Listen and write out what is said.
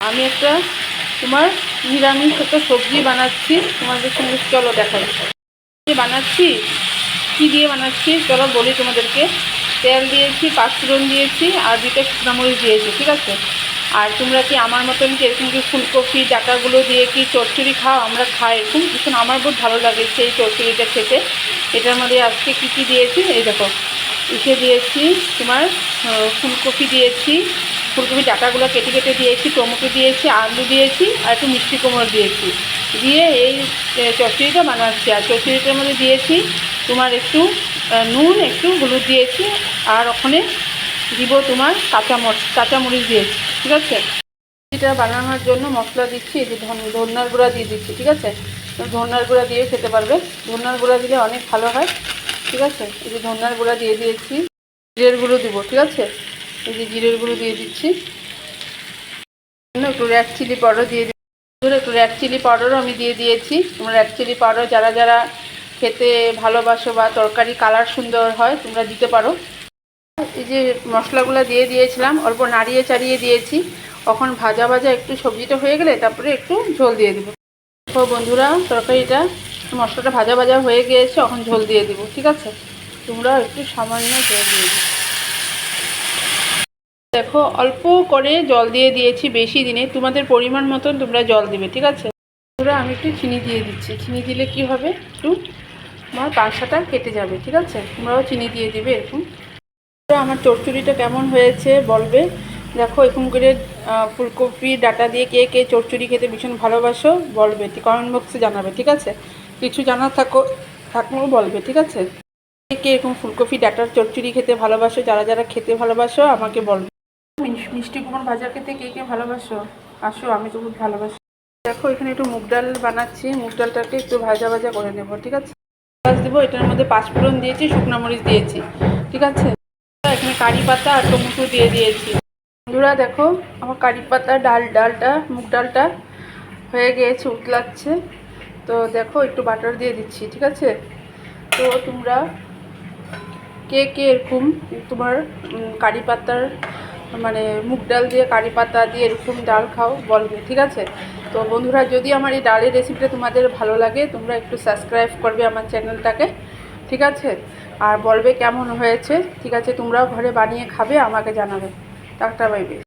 আমি একটা তোমার নিরামিষ একটা সবজি বানাচ্ছি, তোমাদের সঙ্গে চলো দেখাই বানাচ্ছি। কি দিয়ে বানাচ্ছি চলো বলি তোমাদেরকে। তেল দিয়েছি, পাঁচফোড়ন দিয়েছি আর 2টা শুকনো মরিচ দিয়েছি, ঠিক আছে। আর তোমরা কি আমার মতন কি এরকম কি ফুলকপি ডাঁটাগুলো দিয়ে কি চচ্চড়ি খাও? আমরা খাই এরকম, ভীষণ আমার বহুত ভালো লাগে সেই চচ্চড়িটা খেতে। এটার মধ্যে আজকে কী কী দিয়েছি এই দেখো। ইসে দিয়েছি তোমার ফুলকপি দিয়েছি, ফুলকপি ডাঁটাগুলো কেটে কেটে দিয়েছি, টমেটো দিয়েছি, আলু দিয়েছি আর একটু মিষ্টি কুমড়ো দিয়েছি, দিয়ে এই চচ্চড়িটা বানাচ্ছি। আর চচ্চড়িটার মধ্যে দিয়েছি তোমার একটু নুন, একটু হলুদ দিয়েছি, আর ওখানে দিব তোমার কাঁচামরিচ দিয়েছি, ঠিক আছে। এটা বানানোর জন্য মশলা দিচ্ছি, এই যে ধনিয়ার গুঁড়া দিয়ে দিচ্ছি, ঠিক আছে। ধনিয়ার গুঁড়া দিয়ে খেতে পারবে, ধনিয়ার গুঁড়া দিলে অনেক ভালো হয়, ঠিক আছে। এই যে ধনিয়ার গুঁড়া দিয়ে দিয়েছি, জিরের গুঁড়ো দেবো, ঠিক আছে। এই যে জিরের গুঁড়ো দিয়ে দিচ্ছি, একটু রেড চিলি পাউডার দিয়ে দিচ্ছি, একটু রেড চিলি পাউডারও আমি দিয়ে দিয়েছি। তোমরা রেড চিলি পাউডার যারা যারা খেতে ভালোবাসো বা তরকারি কালার সুন্দর হয় তোমরা দিতে পারো। এই যে মশলাগুলো দিয়ে দিয়েছিলাম, অল্প নাড়িয়ে চাড়িয়ে দিয়েছি। এখন ভাজা ভাজা একটু সবজিটা হয়ে গেলে তারপরে একটু ঝোল দিয়ে দেবো। তো বন্ধুরা তরকারিটা মশলাটা ভাজা ভাজা হয়ে গিয়েছে, এখন ঝোল দিয়ে দেবো, ঠিক আছে। তোমরা একটু সামান্য জল দিয়ে দেবো। দেখো অল্প করে জল দিয়ে দিয়েছি, বেশি দিনে তোমাদের পরিমাণ মতন তোমরা জল দেবে, ঠিক আছে। বন্ধুরা আমি একটু চিনি দিয়ে দিচ্ছি, চিনি দিলে কি হবে, একটু তোমার পাংশাটা কেটে যাবে, ঠিক আছে। তোমরাও চিনি দিয়ে দিবে এরকম। আমার চচ্চড়িটা কেমন হয়েছে বলবে। দেখো এরকম করে ফুলকপি ডাঁটা দিয়ে কে কে চচ্চড়ি খেতে ভীষণ ভালোবাসো বলবে, কমেন্ট বক্সে জানাবে, ঠিক আছে। কিছু জানার থাকলেও বলবে, ঠিক আছে। কে কে এরকম ফুলকপি ডাঁটার চচ্চড়ি খেতে ভালোবাসো, যারা যারা খেতে ভালোবাসো আমাকে বলবে। মিষ্টি কুমড় ভাজা খেতে কে কে ভালোবাসো আসো, আমি তো খুব ভালোবাসি। দেখো এখানে একটু মুগ ডাল বানাচ্ছি, মুগ ডালটাকে একটু ভাজা ভাজা করে নেবো, ঠিক আছে। দেবো, এটার মধ্যে পাঁচফোড়ন দিয়েছি, শুকনো মরিচ দিয়েছি, ঠিক আছে। এখানে কারি পাতা আর টমেটো দিয়ে দিয়েছি। বন্ধুরা দেখো আমার কারি পাতা ডালটা মুগ ডালটা হয়ে গিয়েছে, উতলাচ্ছে। তো দেখো একটু বাটার দিয়ে দিচ্ছি, ঠিক আছে। তো তোমরা কে কে এরকম তোমার কারি পাতার মানে মুগ ডাল দিয়ে কারি পাতা দিয়ে এরকম ডাল খাও বলবে, ঠিক আছে। তো বন্ধুরা যদি আমার এই ডালের রেসিপিটা তোমাদের ভালো লাগে তোমরা একটু সাবস্ক্রাইব করবে আমার চ্যানেলটাকে, ঠিক আছে। আর বলবে কেমন হয়েছে, ঠিক আছে। তোমরাও ঘরে বানিয়ে খাবে, আমাকে জানাবে। Tata, bye bye.